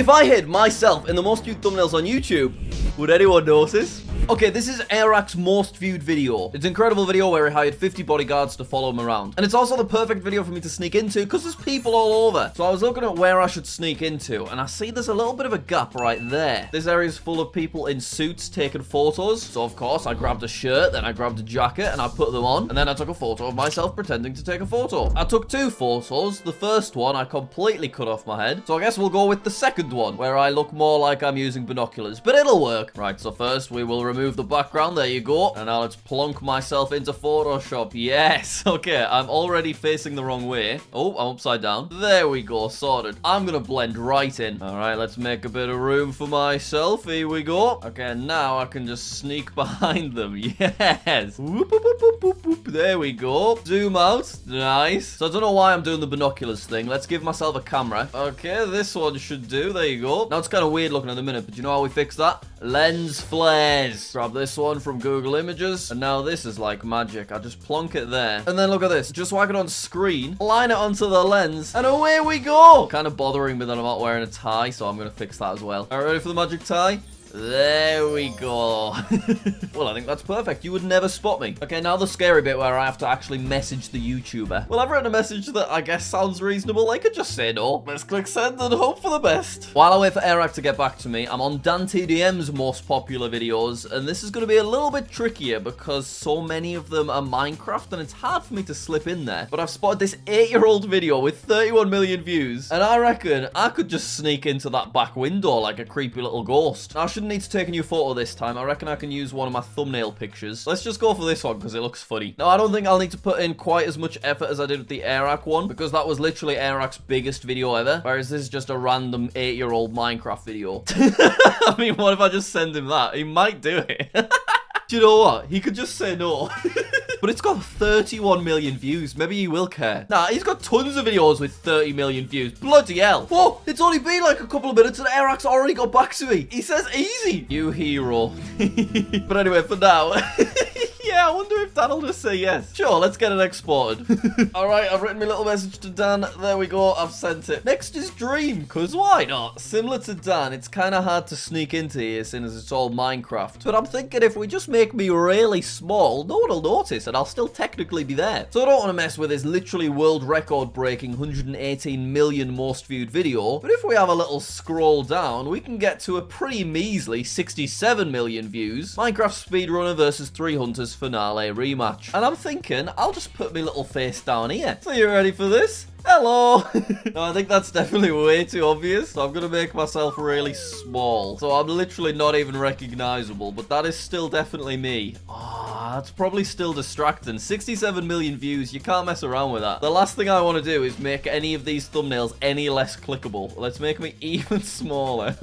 If I hid myself in the most viewed thumbnails on YouTube, would anyone notice? Okay, this is Airac's most viewed video. It's an incredible video where he hired 50 bodyguards to follow him around. And it's also the perfect video for me to sneak into because there's people all over. So I was looking at where I should sneak into, and I see there's a little bit of a gap right there. This area is full of people in suits taking photos. So of course, I grabbed a shirt, then I grabbed a jacket, and I put them on. And then I took a photo of myself pretending to take a photo. I took 2 photos. The first one, I completely cut off my head. So I guess we'll go with the second one, where I look more like I'm using binoculars. But it'll work. Right, so first we will remove the background. There you go. And now let's plonk myself into Photoshop. Yes. Okay, I'm already facing the wrong way. Oh, I'm upside down. There we go. Sorted. I'm gonna blend right in. All right, let's make a bit of room for myself. Here we go. Okay, now I can just sneak behind them. Yes. Whoop, whoop, whoop, whoop, whoop, whoop. There we go. Zoom out. Nice. So I don't know why I'm doing the binoculars thing. Let's give myself a camera. Okay, this one should do. There you go. Now it's kind of weird looking at the minute, but you know how we fix that? Lens flares. Grab this one from Google Images, and now this is like magic. I just plonk it there, and then look at this. Just whack it on screen, line it onto the lens, and away we go. Kind of bothering me that I'm not wearing a tie, so I'm gonna fix that as well. All right, ready for the magic tie? There we go. Well, I think that's perfect. You would never spot me. Okay, now the scary bit where I have to actually message the YouTuber. Well, I've written a message that I guess sounds reasonable. I could just say no. Let's click send and hope for the best. While I wait for Airac to get back to me, I'm on DanTDM's most popular videos, and this is going to be a little bit trickier because so many of them are Minecraft, and it's hard for me to slip in there. But I've spotted this 8-year-old video with 31 million views, and I reckon I could just sneak into that back window like a creepy little ghost. Now, I shouldn't need to take a new photo this time. I reckon I can use one of my thumbnail pictures. Let's just go for this one because it looks funny. Now, I don't think I'll need to put in quite as much effort as I did with the Airac one because that was literally Airac's biggest video ever, whereas this is just a random 8-year-old Minecraft video. I mean, what if I just send him that? He might do it. Do you know what? He could just say no. But it's got 31 million views. Maybe he will care. Nah, he's got tons of videos with 30 million views. Bloody hell. Whoa, it's only been like a couple of minutes and Airac's already got back to me. He says easy. You hero. But anyway, for now... Yeah, I wonder if Dan will just say yes. Sure, let's get it exported. Alright, I've written my little message to Dan. There we go, I've sent it. Next is Dream, because why not? Similar to Dan, it's kind of hard to sneak into here since it's all Minecraft. But I'm thinking if we just make me really small, no one will notice and I'll still technically be there. So I don't want to mess with his literally world record breaking 118 million most viewed video. But if we have a little scroll down, we can get to a pretty measly 67 million views. Minecraft speedrunner versus 3 hunters finale rematch. And I'm thinking I'll just put my little face down here. So you ready for this? Hello. No, I think that's definitely way too obvious. So I'm gonna make myself really small. So I'm literally not even recognizable, but that is still definitely me. Oh, that's probably still distracting. 67 million views. You can't mess around with that. The last thing I want to do is make any of these thumbnails any less clickable. Let's make me even smaller.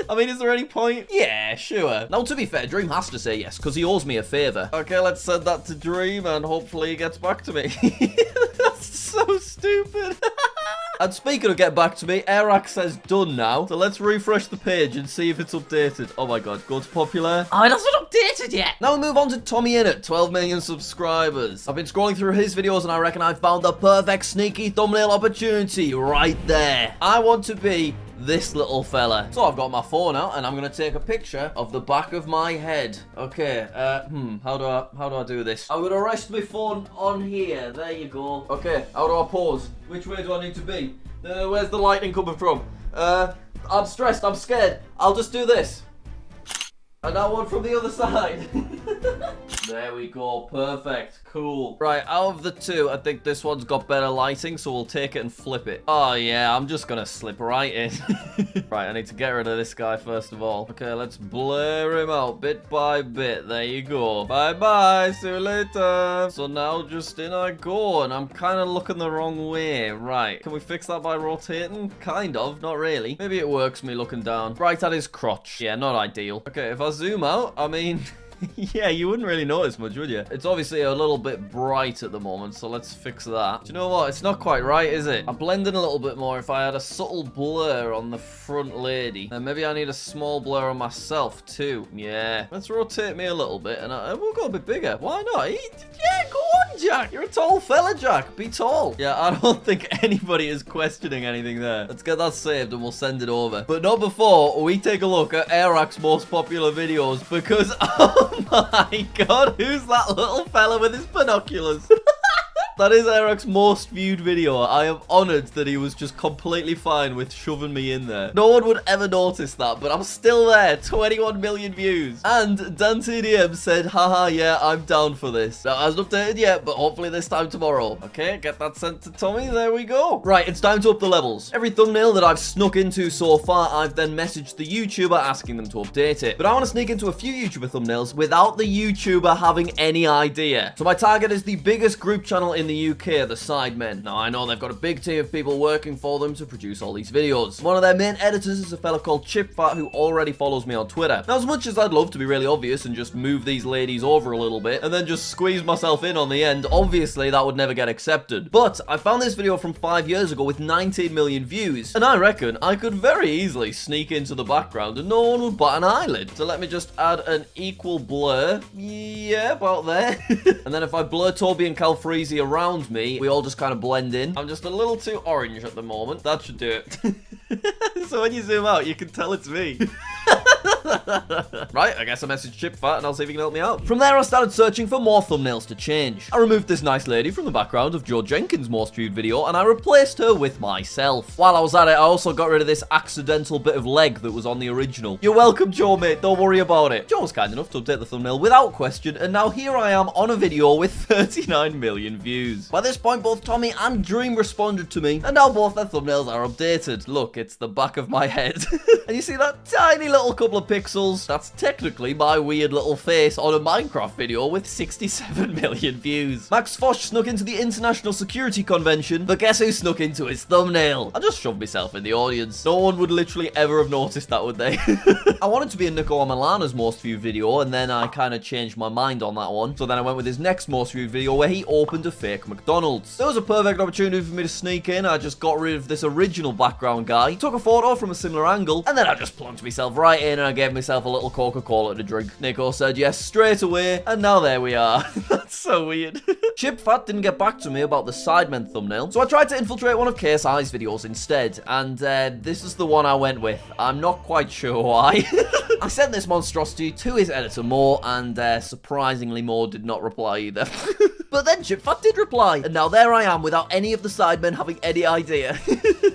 I mean, is there any point? Yeah, sure. Now, to be fair, Dream has to say yes, because he owes me a favor. Okay, let's send that to Dream, and hopefully he gets back to me. That's so stupid. And speaking of get back to me, Airac says done now. So let's refresh the page and see if it's updated. Oh my god, go to popular. Oh, it hasn't updated yet. Now we move on to Tommy Innit, 12 million subscribers. I've been scrolling through his videos and I reckon I found the perfect sneaky thumbnail opportunity right there. I want to be this little fella. So I've got my phone out and I'm gonna take a picture of the back of my head. Okay, how do I do this? I'm gonna rest my phone on here. There you go. Okay, how do I pose? Which way do I need to be? Where's the lighting coming from? I'm stressed, I'm scared. I'll just do this. And now one from the other side. There we go, perfect, cool. Right, out of the two, I think this one's got better lighting, so we'll take it and flip it. Oh yeah, I'm just gonna slip right in. Right, I need to get rid of this guy first of all. Okay, let's blur him out bit by bit. There you go. Bye-bye, see you later. So now just in I go, and I'm kind of looking the wrong way. Right, can we fix that by rotating? Kind of, not really. Maybe it works me looking down. Right at his crotch. Yeah, not ideal. Okay, if I zoom out, I mean... Yeah, you wouldn't really notice much, would you? It's obviously a little bit bright at the moment, so let's fix that. Do you know what? It's not quite right, is it? I blend in a little bit more if I had a subtle blur on the front lady. And maybe I need a small blur on myself, too. Yeah. Let's rotate me a little bit, and we'll go a bit bigger. Why not? Yeah, go on, Jack. You're a tall fella, Jack. Be tall. Yeah, I don't think anybody is questioning anything there. Let's get that saved, and we'll send it over. But not before we take a look at Airrack's most popular videos, because, oh my god, who's that little fella with his binoculars? That is Airrack's most viewed video. I am honored that he was just completely fine with shoving me in there. No one would ever notice that, but I'm still there. 21 million views. And Dante DM said, haha, yeah, I'm down for this. That hasn't updated yet, but hopefully this time tomorrow. Okay, get that sent to Tommy. There we go. Right, it's time to up the levels. Every thumbnail that I've snuck into so far, I've then messaged the YouTuber asking them to update it. But I want to sneak into a few YouTuber thumbnails without the YouTuber having any idea. So my target is the biggest group channel in the UK, the Sidemen. Now, I know they've got a big team of people working for them to produce all these videos. One of their main editors is a fella called ChipFat who already follows me on Twitter. Now, as much as I'd love to be really obvious and just move these ladies over a little bit and then just squeeze myself in on the end, obviously that would never get accepted. But I found this video from 5 years ago with 19 million views, and I reckon I could very easily sneak into the background and no one would bat an eyelid. So let me just add an equal blur. Yeah, about there. And then if I blur Toby and Calfreezy around me, we all just kind of blend in. I'm just a little too orange at the moment. That should do it. So when you zoom out, you can tell it's me. Right, I guess I messaged ChipFat and I'll see if he can help me out. From there, I started searching for more thumbnails to change. I removed this nice lady from the background of Joe Jenkins' most viewed video and I replaced her with myself. While I was at it, I also got rid of this accidental bit of leg that was on the original. You're welcome, Joe, mate. Don't worry about it. Joe was kind enough to update the thumbnail without question, and now here I am on a video with 39 million views. By this point, both Tommy and Dream responded to me, and now both their thumbnails are updated. Look, it's the back of my head. And you see that tiny little couple of pixels? That's technically my weird little face on a Minecraft video with 67 million views. Max Fosh snuck into the International Security Convention, but guess who snuck into his thumbnail? I just shoved myself in the audience. No one would literally ever have noticed that, would they? I wanted to be in Nico Amalana's most viewed video, and then I kind of changed my mind on that one. So then I went with his next most viewed video where he opened a fake McDonald's. There was a perfect opportunity for me to sneak in. I just got rid of this original background guy, took a photo from a similar angle, and then I just plunked myself right in and I gave myself a little Coca-Cola to drink. Nico said yes straight away, and now there we are. That's so weird. ChipFat didn't get back to me about the Sidemen thumbnail, so I tried to infiltrate one of KSI's videos instead, and this is the one I went with. I'm not quite sure why. I sent this monstrosity to his editor Mo, and surprisingly Mo did not reply either. But then ChipFat did reply, and now there I am without any of the Sidemen having any idea.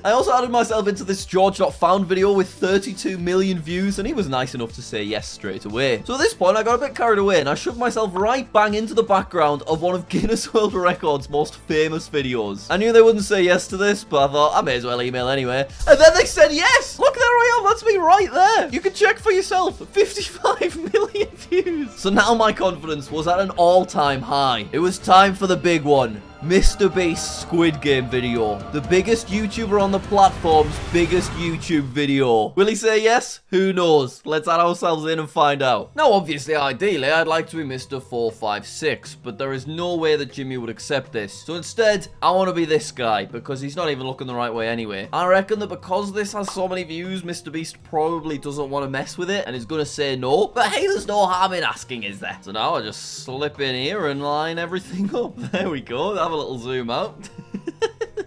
I also added myself into this George Not Found video with 32 million views, and he was nice enough to say yes straight away. So at this point, I got a bit carried away, and I shoved myself right bang into the background of one of Guinness World Records' most famous videos. I knew they wouldn't say yes to this, but I thought I may as well email anyway. And then they said yes! Look, there I am, that's me right there! You can check for yourself, 55 million views! So now my confidence was at an all-time high. It was time for the big one. Mr. Beast's Squid Game video. The biggest YouTuber on the platform's biggest YouTube video. Will he say yes? Who knows? Let's add ourselves in and find out. Now, obviously, ideally, I'd like to be Mr. 456, but there is no way that Jimmy would accept this. So instead, I want to be this guy, because he's not even looking the right way anyway. I reckon that because this has so many views, Mr. Beast probably doesn't want to mess with it and is going to say no. But hey, there's no harm in asking, is there? So now I just slip in here and line everything up. There we go. Have a little zoom out.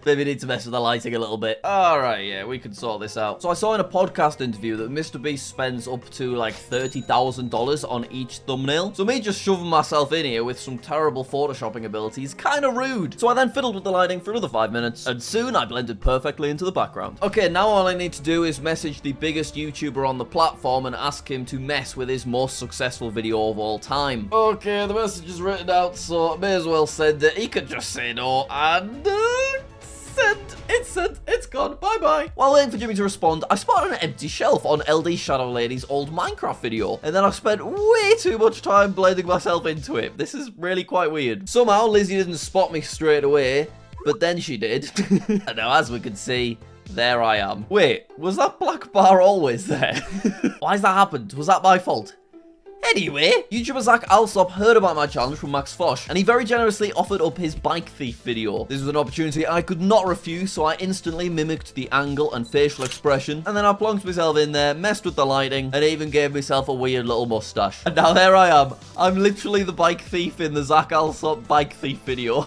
Maybe need to mess with the lighting a little bit. Alright, yeah, we can sort this out. So I saw in a podcast interview that Mr. Beast spends up to like $30,000 on each thumbnail. So me just shoving myself in here with some terrible photoshopping abilities, kind of rude. So I then fiddled with the lighting for another 5 minutes, and soon I blended perfectly into the background. Okay, now all I need to do is message the biggest YouTuber on the platform and ask him to mess with his most successful video of all time. Okay, the message is written out, so I may as well send it. He could just say no, and it's sent. It's gone. Bye-bye. While waiting for Jimmy to respond, I spotted an empty shelf on LD Shadow Lady's old Minecraft video, and then I spent way too much time blending myself into it. This is really quite weird. Somehow, Lizzie didn't spot me straight away, but then she did. And now, as we can see, there I am. Wait, was that black bar always there? Why's that happened? Was that my fault? Anyway, YouTuber Zach Alsop heard about my challenge from Max Fosh, and he very generously offered up his bike thief video. This was an opportunity I could not refuse, so I instantly mimicked the angle and facial expression, and then I plonked myself in there, messed with the lighting, and even gave myself a weird little mustache. And now there I am. I'm literally the bike thief in the Zach Alsop bike thief video.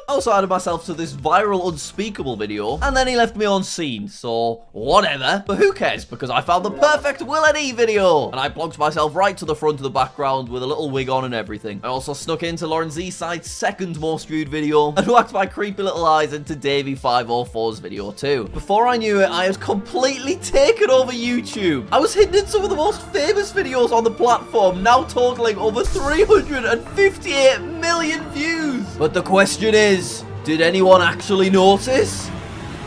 I also added myself to this viral unspeakable video, and then he left me on scene, so whatever. But who cares, because I found the perfect Will and E video, and I plonked myself right to the front of the background with a little wig on and everything. I also snuck into Lauren Z-Side's second most viewed video, and whacked my creepy little eyes into Davey504's video too. Before I knew it, I had completely taken over YouTube. I was hidden in some of the most famous videos on the platform, now totaling over 358 million views. But the question is, did anyone actually notice?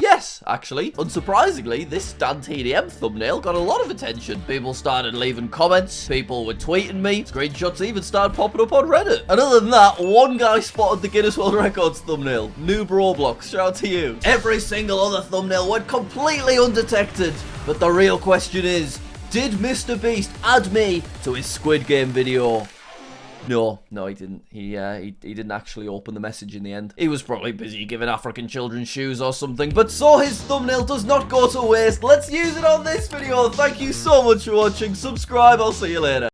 Yes, actually. Unsurprisingly, this Dan TDM thumbnail got a lot of attention. People started leaving comments, people were tweeting me, screenshots even started popping up on Reddit. And other than that, one guy spotted the Guinness World Records thumbnail. Noob Roblox, shout out to you. Every single other thumbnail went completely undetected. But the real question is, did Mr. Beast add me to his Squid Game video? No, he didn't. He didn't actually open the message in the end. He was probably busy giving African children shoes or something. But so his thumbnail does not go to waste. Let's use it on this video. Thank you so much for watching. Subscribe. I'll see you later.